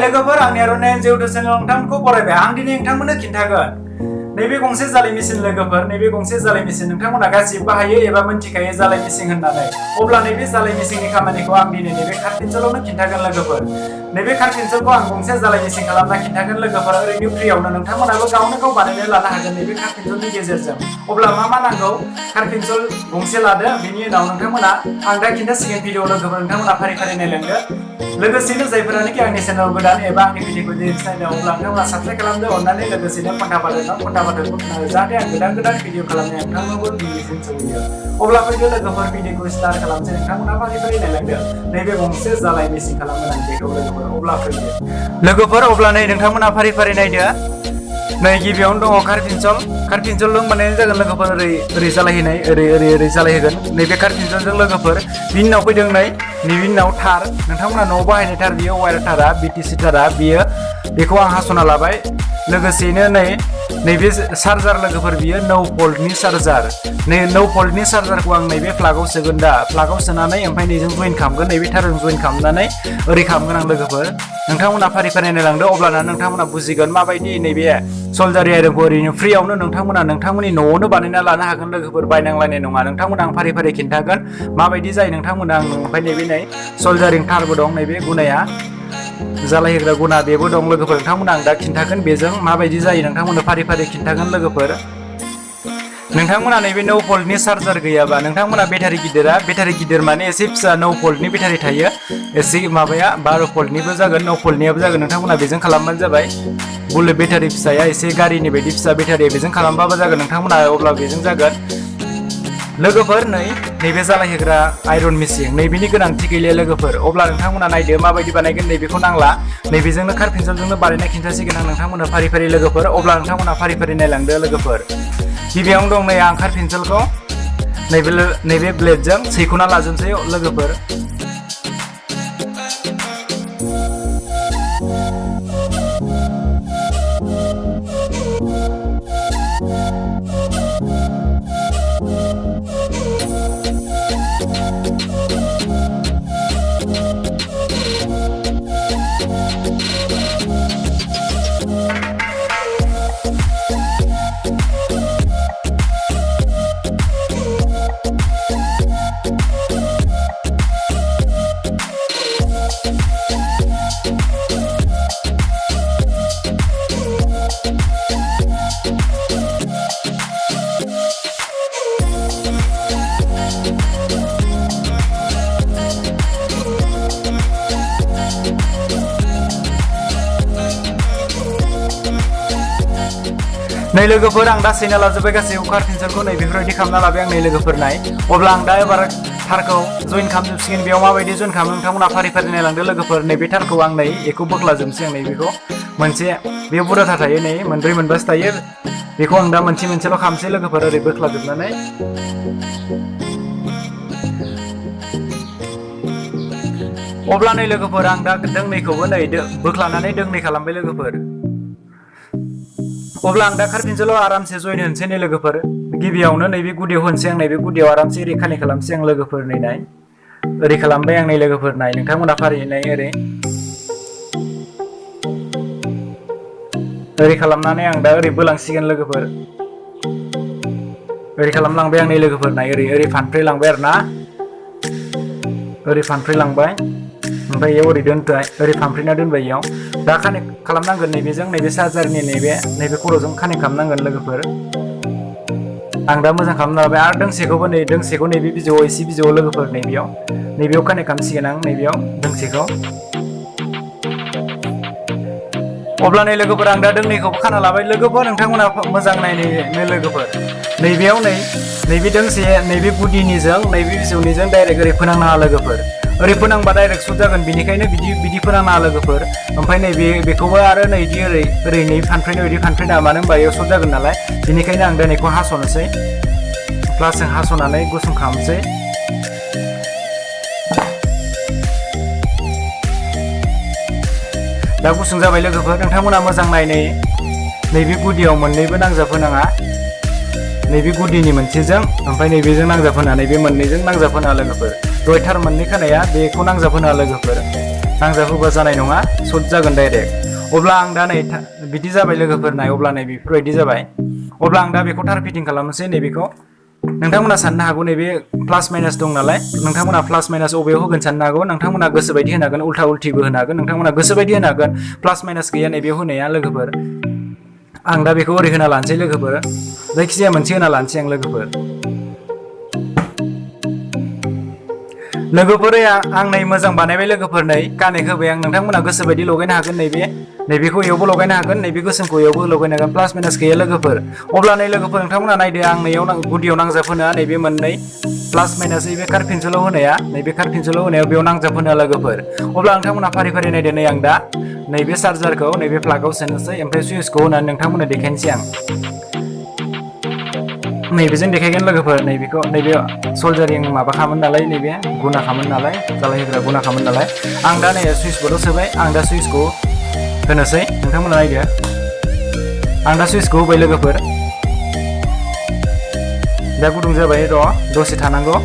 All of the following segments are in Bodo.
लोगोफोर आंनि आर'नाइ जिउथु चेनेल नोंथांमोनखौ बरायबाय आं दिनै नोंथांमोननो खिन्थागोन नैबे गंसे जालाय मेसिन लोगोफोर नैबे गंसे जालाय मेसिन नोंथांमोना गासिबो बाहायो एबा मिन्थिखायो जालाय मेसिन होननानै अब्ला नैबे जालाय मेसिननि खामानिखौ आं दिनै नैबे कार पेन्सिलावनो खिन्थागोन लोगोफोर नैबे कार पेन्सिलखौ आं गंसे जालाय मेसिन खालामना खिन्थागोन लोगोफोर ओरैनो फ्रियावनो नोंथांमोनाबो गावनो गाव बानायना लानो हागोन नैबे कार पेन्सिलनि गेजेरजों अब्ला मा नांगौ कार पेन्सिल गंसे लादो बेनि उनाव नोंथांमोना आं दा खिन्थासिगोन भिडिअ लोगोफोर नोंथांमोना फारि फारि नायलांदो लोगोसेनो जायफोरानोखि आंनि चेनेलाव गोदान एबा आंनि भिडिअखौ नायदों अब्ला नोंथांमोना साबस्क्राइब खालामदो अननानै लोगोसेनो घन्टा बाथौखौ जाहाथे आं गोदान भिडिअ खालामनाय नोंथांमोनबो भिडिअसिम सौहैयो अब्ला फैदो लोगोफोर भिडिअखौ स्टार्ट खालामसै नोंथांमोना फारि फारि नायलांदो नैबे गंसे जालाय मेसिन खालामगोन आं बेखौ लोगोफोर अब्ला फैदो लोगोफोर अब्ला नै नोंथांमोना फारि फारि नायदो नै गिबियावनो दङ कार पेन्सिलजों बानायनाय जागोन लोगोफोर ओरै जालायहैनाय ओरै जालायहोगोन नैबे कार पेन्सिलजों लोगोफोर बिनि उनाव फैदों नैबे उनाव थार नोंथांमोना न'आव बाहायनाय थार बियो वायार थारा BTC थारा बेखौ आं हास'ना लाबाय लोगोसेनो नैबे चार्जार लोगोफोर बियो 9 भल्टनि चार्जार 9 भल्टनि चार्जारखौ आं नैबे प्लागाव सोगोन दा प्लागाव सोनानै ओमफ्राय नैजों जइन खालामगोन नैबे थारजों जइन खालामनानै ओरै खालामगोन आं लोगोफोर नोंथांमोना फारि फारि नायलांदो अब्लाना नोंथांमोना बुजिगोन माबायदि नैबे सल्डार आयरनखौ ओरैनो फ्रियावनो नोंथांमोना नोंथांमोननि न'आवनो बानायना लानो हागोन लोगोफोर बायनांलायनाय नङा नोंथांमोना आं फारि फारि खिन्थागोन माबायदि जायो नोंथांमोना आं ओमफ्राय नैबे सल्डारिं थारबो दं नैबे गुनाया जालायहोग्रा गुना बेबो दं लोगोफोर नोंथांमोना आं दा खिन्थागोन बेजों माबायदि जायो नोंथांमोननो फारि फारि खिन्थागोन लोगोफोर नोंथांमोना नैबे 9 भल्टनि चार्जार गैयाबा नोंथांमोना बेटारि गिदिर माने एसे फिसा 9 भल्टनि बेटारि थायो एसे माबाया 12 भल्टनिबो जागोन 9 भल्टनियाबो जागोन नोंथंमोना बेजों खालामबानो जाबाय बुलेट बेटारि फिसाया एसे गारिनि बायदि फिसा बेटारि बेजों खालामबाबो जागोन नोंथांमोना अब्ला बेजों जागोन लोगोफोर नैबे जालायहोग्रा आयरन मेसिन नैबेनि गोनांथि गैलिया लोगोफोर अब्ला नोंथांमोना नायदो माबायदि बानायगोन नैबेखौ नांला नैबेजोंनो कार पेन्सिलजोंनो बानायना खिन्थासिगोन आं नोंथांमोना फारि फारि लोगोफोर अब्ला नोंथांमोना फारि फारि नायलांदो लोगोफोर गिबियावनो दं नै आं कार पेन्सिलखौ नैबे ब्लेडजों सैख'ना लाजोबसै लोगोफोर नै लोगोफोर आं दा सैना लाजोब्बाय गासैबो कार पेन्सिलखौ नै बेफोरबायदि खालामना लाबाय आं नै लोगोफोर अब्ला आं दा एबार थारखौ जइन खालामजोबसिगोन बेयाव माबायदि जइन खालामो नोंथांमोना फारि फारि नायलांदो लोगोफोर नैबे थारखौ आं बेखौ बोख्लाजोबसै आं बेखौ मोनसे बेयाव बुरजा थार थायो नै मोनब्रै मोनबासो थायो बेखौ आं दा मोनसेल' खालामसै लोगोफोर ओरै बोख्लाजोबनानै अब्ला नै लोगोफोर आं दा दोंनैखौबो बोख्लानानै दोंनै खालामबाय लोगोफोर अब्ला आं दा कार पेन्सिलाव आरामसे जइन होनोसै नै लोगोफोर गिबियावनो नैबे गुदियाव होनोसै आं नैबे गुदियाव आरामसे ओरै खानि खालामसै आं लोगोफोर ओरै खालामबाय आं नै लोगोफोर नोंथांमोना फारियै ओरै खालामनानै आं दा ओरै बोलांसिगोन लोगोफोर ओरै खालामलांबाय आं नै लोगोफोर ओरै फानफ्रे लांबाय आरो ना ओरै फानफ्रे लांबाय ओमफ्राय इयाव ओरै दोनबाय ओरै फानफ्रेना दोनबाय इयाव दा कानेक्ट खालामनांगोन नैबेजों नैबे चार्जारनि नैबे खर'जों कानेक्ट खालामनांगोन लोगोफोर आं दा मोजां खालामना लाबाय आरो दोंसेखौबो दोंसेखौ नैबे बिजौआव एसे बिजौआव लोगोफोर नैबेयाव कानेक्ट खालामसिगोन आं नैबेयाव दोंसेखौ अब्ला नै लोगोफोर आं दा दोंनैखौबो खाना लाबाय लोगोफोर नोंथांमोना मोजां नायनो लोगोफोर नैबेयाव नैबे दोंसे नैबे गुदिनिजों नैबे बिजौनिजों डाइरेक्ट ओरै फोनांनाङा लोगोफोर ओरै फोनांबा डाइरेक्ट शर्ट जागोन बेनिखायनो बिदि फोनांनाङा लोगोफोर ओमफ्राय बेखौबो आरो ओरै फानफ्रेनो बिदि फानफ्रेनाङा मानो होनबा इयाव शर्ट जागोन नालाय बेनिखायनो आं दोनैखौ हास'नोसै प्लासजों हास'नानै गुसुं खालामसै दा गुसुं जाबाय लोगोफोर नोंथांमोना मोजां नैबे गुदियाव मोननैबो नांजाबहोनाङा नैबे गुदिनि मोनसेजों ओमफ्राय नैबेजों नांजाबहोना नैबे मोननैजों नांजाबहोना लोगोफोर दहाय थार मोननै खानाया बेखौ नांजाबहोना लोगोफोर नांजाबहोबा जानाय नङा सर्ट जागोन डाइरेक्ट। अब्ला आं दा नै बिदि जाबाय लोगोफोर नाय अब्ला नै बेफोरबायदि जाबाय। अब्ला आं दा बेखौ थार फिटिं खालामनोसै नैबेखौ। नोंथांमोना साननो हागौ नैबे प्लास माइनास दं नालाय नोंथांमोना प्लास माइनास अबेयाव होगोन साननो हागौ। नोंथांमोना गोसोबायदि होनो हागोन उल्था उल्थिबो होनो हागोन नोंथांमोना गोसोबायदि होनो हागोन। प्लास माइनास गैया नैबेयाव होनाया लोगोफोर। आं दा बेखौ ओरै होना लानोसै लोगोफोर। जायखिजाया मोनसे होना लानोसै आं लोगोफोर। लोगोफोर आं नै मोजां बानायबाय लोगोफोर नै कानेक्ट होबाय आं। नोंथांमोना गोसोबायदि लगायनो हागोन नैबेखौ इयावबो लगायनो हागोन नैबे गोसोमखौ इयावबो लगायनो हागोन। प्लास माइनास गैया लोगोफोर। अब्ला नै लोगोफोर नोंथांमोना नायदो आं नैयाव गुदियाव नांजाब होना नैबे मोननै प्लास माइनास नैबे कार पेन्सिलाव होनाया नैबे कार पेन्सिलाव होनायाव बेयाव नांजाब होना लोगोफोर। अब्ला नोंथांमोना फारि फारि नायदो नै आं दा नैबे चार्जारखौ नैबे प्लागाव सोनोसै ओमफ्राय सुइचखौ होनानै नोंथांमोननो देखायनोसै आं। नैबेजों देखायगोन लोगोफोर नैबेखौ नैबे सल्जारिं माबाखामोन नालाय नैबे गुनाखामोन नालाय जालायहोग्रा गुनाखामोन नालाय। आं दा नै सुइच बर्डआव सोबाय आं दा सुइचखौ होनोसै नोंथांमोना नायदो। आं दा सुइचखौ होबाय लोगोफोर। दा गुदुं जाबाय र' दसे थानांगौ।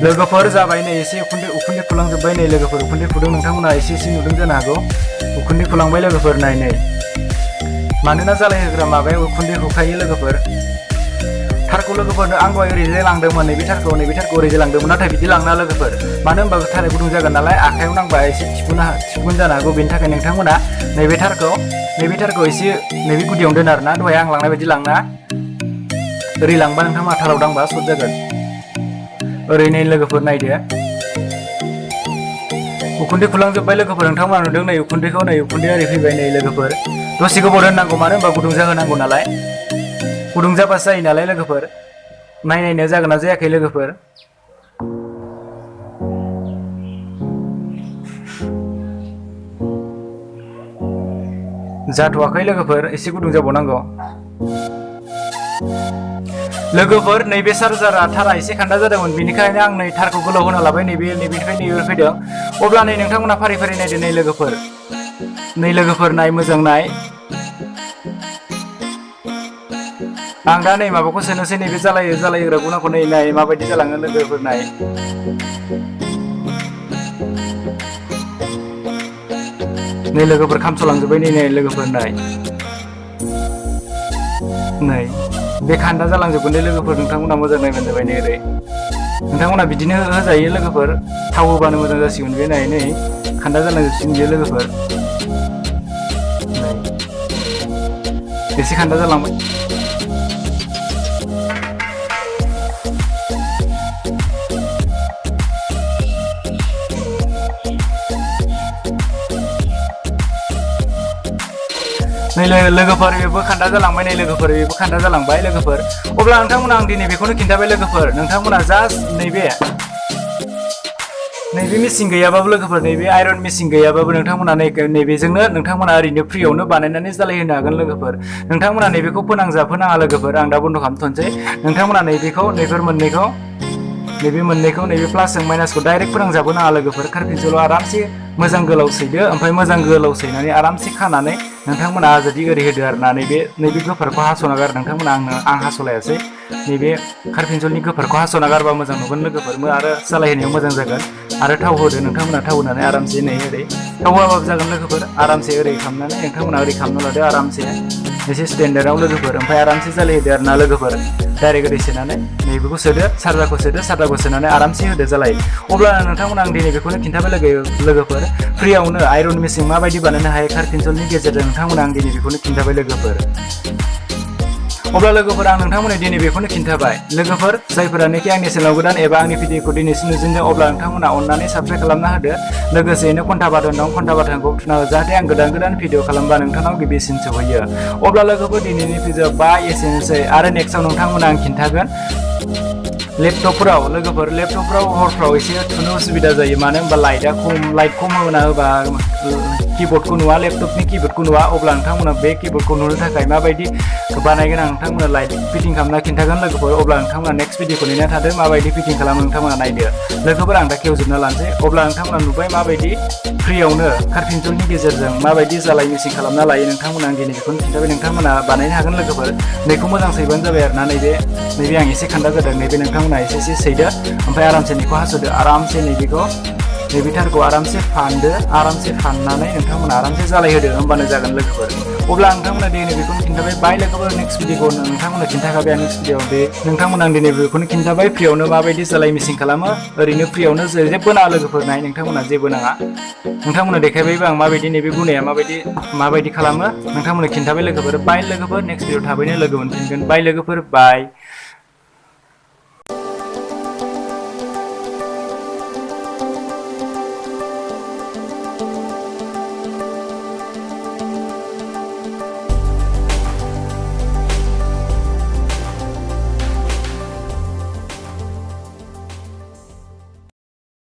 लोगोफोर जाबाय नै एसे उखुन्दै खुलांजोब्बाय नै लोगोफोर उखुन्दै खुदों नोंथांमोना एसे नुदों जानो हागौ। उखुन्दै खुलांबाय लोगोफोर नाय नै मानोना जालायहोग्रा माबाया उखुन्दै खुखायो लोगोफोर। थारखौ लोगोफोरनो आं दहाय ओरैजाय लांदोंमोन नैबे थारखौ ओरैजाय लांदोंमोन नाथाय बिदि लांना लोगोफोर। मानो होनबा थारा गुदुं जागोन नालाय आखायाव नांबा एसे थिफुगोन जानो हागौ। बेनि थाखाय नोंथांमोना नैबे थारखौ एसे नैबे गुदियावनो दोन आरोना दहाय आं लांनाय बायदि लांना ओरै लांबा नोंथांमोना थाराव दांबा सर्ट जागोन। ओरै नै लोगोफोर नायदो उखुन्दै खुलांजोब्बाय लोगोफोर नोंथांमोना नुदों नै उखुन्दैया ओरै फैबाय नै लोगोफोर। दसे गोबाव दोननांगौ मानो होनबा गुदुं जाहोनांगौ नालाय गुदुं जाबासो जायो नालाय लोगोफोर। नायनायनो जागोन ना जायाखै लोगोफोर। जाथ'वाखै लोगोफोर एसे गुदुं जाबावनांगौ। लोगोफोर नैबे चार्जारा थारा एसे खान्दा जादोंमोन बेनिखायनो आं नै थारखौ गोलाव होना लाबाय नैबेनिफ्राय नैबे फैदों। अब्ला नै नोंथांमोना फारि फारि नायदो नै लोगोफोर नाय मोजां नाय। आं दा नै माबाखौ सोनोसै नैबे जालायहोग्रा गुनाखौ नाय माबायदि जालाङो लोगोफोर नाय। नै लोगोफोर खामस'लांजोब्बाय नै लोगोफोर नाय नै बे खान्दा जालांजोबगोन दे लोगोफोर। नोंथांमोना मोजां नायबानो जाबाय नै ओरै नोंथांमोना बिदिनो होजायो लोगोफोर। थाव होबानो मोजां जासिगोन बे नाय नै खान्दा जालांजोबसिगोन बेयो लोगोफोर। एसे खान्दा जालांबाय। नै लोगोफोर बेबो खान्दा जालांबाय नै लोगोफोर बेबो खान्दा जालांबाय लोगोफोर। अब्ला नोंथांमोना आं दिनै बेखौनो खिन्थाबाय लोगोफोर। नोंथांमोना जास्ट नैबे मेचिन गैयाबाबो लोगोफोर नैबे आयरन मेचिन गैयाबाबो नोंथांमोना नैबेजोंनो नोंथांमोना ओरैनो फ्रियावनो बानायनानै जालायहोनो हागोन लोगोफोर। नोंथांमोना नैबेखौ फोनांजाबहोनाङा लोगोफोर। आं दा बन्द' खालामथ'नोसै। नोंथांमोना नैबे मोननैखौ नैबे प्लासजों माइनासखौ डाइरेक्ट फोनांजाबहोनाङा लोगोफोर। कार पेन्सिलाव आरामसे मोजां गोलाव सैदो ओमफ्राय मोजां गोलाव सैनानै आरामसे खानानै नोंथांमोना जुदि ओरै होदो आरोना नैबे गोफारखौ हास'ना गार नोंथांमोना आं हास'लायासै। नैबे कार पेन्सिलनि गोफारखौ हास'ना गारबा मोजां नुगोन लोगोफोर आरो जालायहोनायाव मोजां जागोन। आरो थाव होदो नोंथांमोना थाव होनानै आरामसे नै ओरै थाव होआबाबो जागोन लोगोफोर। आरामसे ओरै खालामनानै नोंथांमोना ओरै खालामना लादो आरामसे एसे स्टेन्डार्डआव लोगोफोर। ओमफ्राय आरामसे जालायहोदो आरोना लोगोफोर। डाइरेक्ट ओरै सोनानै नैबेखौ सोदो चार्जारखौ सोनानै आरामसे होदो जालाय। अब्ला नोंथांमोना आं दिनै बेखौनो खिन्थाबाय लोगोफोर। फ्रियावनो आयरन मेचिन माबायदि बानायनो हायो कार पेन्सिलनि गेजेरजों नोंथांमोना आं दिनै बेखौनो खिन्थाबाय लोगोफोर। अब्ला लोगोफोर आं नोंथांमोननो दिनै बेखौनो खिन्थाबाय लोगोफोर। जायफोरानोखि आंनि चेनेलाव गोदान एबा आंनि भिडिअखौ दिनैसिम नुजेनदों अब्ला नोंथांमोना अननानै साबस्क्राइब खालामना होदो। लोगोसेयैनो घन्टा बाटन दं घन्टा बाटनखौ थुना हो जाहाथे आं गोदान भिडिअ खालामबा नोंथांनाव गिबिसिन सौहैयो। अब्ला लोगोफोर दिनैनि भिडिअ एसेनोसै आरो नेक्स्टआव नोंथांमोना आं खिन्थागोन लेपटपफोराव लोगोफोर लेपटपफोराव हरफ्राव एसे थुनो उसुबिदा जायो मानो होनबा लाइट खम होना होबा कीबोर्डखौ नुवा लेपटपनि कीबोर्डखौ नुवा अब्ला नोंथांमोना बे कीबोर्डखौ नुनो थाखाय माबायदि बानायगोन आं नोंथांमोना लाइट फिटिं खालामना खिन्थागोन लोगोफोर अब्ला नोंथांमोना नेक्स्ट भिडिअखौ नेना थादो माबायदि फिटिं खालामो नोंथांमोना नायदो लोगोफोर आं दा खेवजोबना लानोसै अब्ला नोंथांमोना नुबाय माबायदि फ्रियावनो कारपेंटरनि गेजेरजों माबायदि जालाय मेसिन खालामना लायो नोंथांमोना आं दिनै बेखौनो खिन्थाबाय नोंथांमोना बानायनो हागोन लोगोफोर नैखौ मोजां सैबानो जाबाय आरोना नैबे आं एसे खान्दा जादों नैबे नोंथांमोना एसे सैदो ओमफ्राय आरामसे नैखौ हास'दो आरामसे नैबे थारखौ आरामसे फानदो आरामसे फाननानै नोंथांमोना आरामसे जालायहोदो होमबानो जागोन लोगोफोर अब्ला नोंथांमोना दिनै बेखौनो खिन्थाबाय बाय लोगोफोर नेक्स्ट भिडिअखौ नोंथांमोना खिन्थाखाबाय नेक्स्ट भिडिअआव बे नोंथांमोना आं दिनै बेखौनो खिन्थाबाय फ्रियावनो माबायदि जालाय मेसिन खालामो ओरैनो फ्रियावनो जेबो नाङा लोगोफोर नाय नोंथांमोना जेबो नाङा नोंथांमोना देखायबायबो आं माबायदि नैबे गुनाया माबायदि खालामो नोंथांमोना खिन्थाबाय लोगोफोर बाय लोगोफोर नेक्स्ट भिडिअ थाबैनो लोगो मोनफिनगोन बाय लोगोफोर बाय